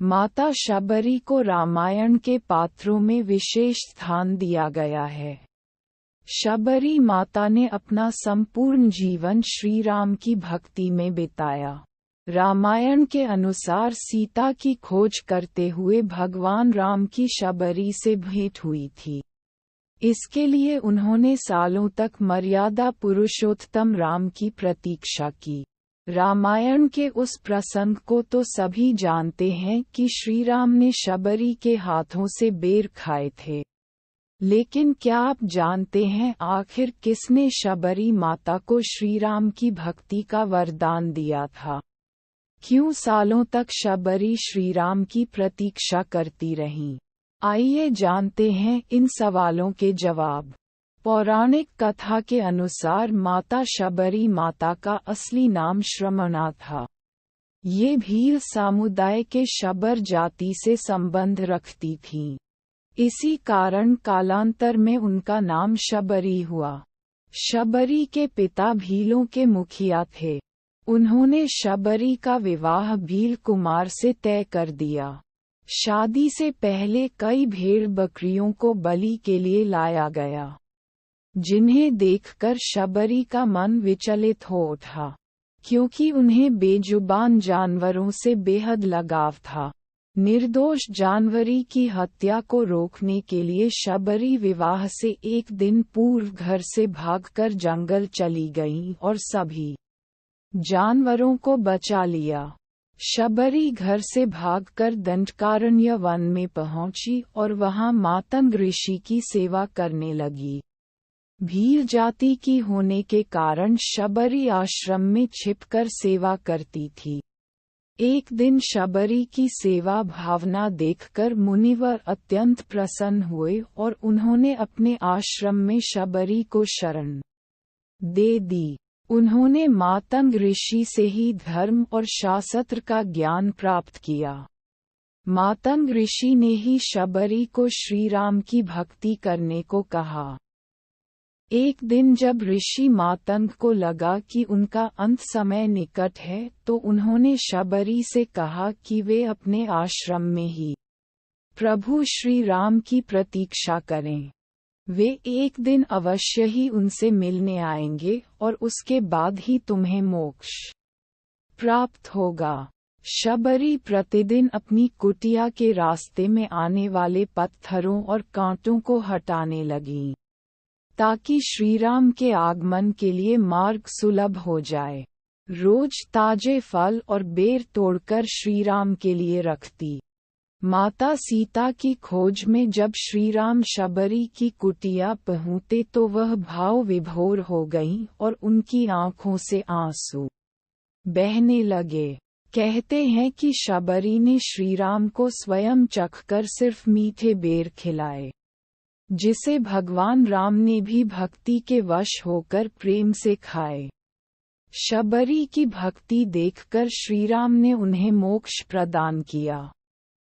माता शबरी को रामायण के पात्रों में विशेष स्थान दिया गया है। शबरी माता ने अपना संपूर्ण जीवन श्री राम की भक्ति में बिताया। रामायण के अनुसार सीता की खोज करते हुए भगवान राम की शबरी से भेंट हुई थी। इसके लिए उन्होंने सालों तक मर्यादा पुरुषोत्तम राम की प्रतीक्षा की। रामायण के उस प्रसंग को तो सभी जानते हैं कि श्री राम ने शबरी के हाथों से बेर खाए थे। लेकिन क्या आप जानते हैं आखिर किसने शबरी माता को श्री राम की भक्ति का वरदान दिया था? क्यों सालों तक शबरी श्री राम की प्रतीक्षा करती रहीं? आइए जानते हैं इन सवालों के जवाब। पौराणिक कथा के अनुसार माता शबरी माता का असली नाम श्रमणा था। ये भील समुदाय के शबर जाति से संबंध रखती थीं। इसी कारण कालांतर में उनका नाम शबरी हुआ। शबरी के पिता भीलों के मुखिया थे। उन्होंने शबरी का विवाह भील कुमार से तय कर दिया। शादी से पहले कई भेड़ बकरियों को बलि के लिए लाया गया, जिन्हें देखकर शबरी का मन विचलित हो उठा, क्योंकि उन्हें बेजुबान जानवरों से बेहद लगाव था। निर्दोष जानवरी की हत्या को रोकने के लिए शबरी विवाह से एक दिन पूर्व घर से भागकर जंगल चली गईं और सभी जानवरों को बचा लिया। शबरी घर से भागकर दंडकारण्य वन में पहुंची और वहां मातंग ऋषि की सेवा करने लगी। भील जाति की होने के कारण शबरी आश्रम में छिपकर सेवा करती थी। एक दिन शबरी की सेवा भावना देखकर मुनिवर अत्यंत प्रसन्न हुए और उन्होंने अपने आश्रम में शबरी को शरण दे दी। उन्होंने मातंग ऋषि से ही धर्म और शास्त्र का ज्ञान प्राप्त किया। मातंग ऋषि ने ही शबरी को श्री राम की भक्ति करने को कहा। एक दिन जब ऋषि मातंग को लगा कि उनका अंत समय निकट है, तो उन्होंने शबरी से कहा कि वे अपने आश्रम में ही प्रभु श्री राम की प्रतीक्षा करें। वे एक दिन अवश्य ही उनसे मिलने आएंगे और उसके बाद ही तुम्हें मोक्ष प्राप्त होगा। शबरी प्रतिदिन अपनी कुटिया के रास्ते में आने वाले पत्थरों और कांटों को हटाने लगीं, ताकि श्रीराम के आगमन के लिए मार्ग सुलभ हो जाए। रोज ताजे फल और बेर तोड़कर श्रीराम के लिए रखती। माता सीता की खोज में जब श्रीराम शबरी की कुटिया पहुंचे तो वह भाव विभोर हो गईं और उनकी आंखों से आंसू बहने लगे। कहते हैं कि शबरी ने श्रीराम को स्वयं चखकर सिर्फ मीठे बेर खिलाए, जिसे भगवान राम ने भी भक्ति के वश होकर प्रेम से खाए। शबरी की भक्ति देखकर श्रीराम ने उन्हें मोक्ष प्रदान किया।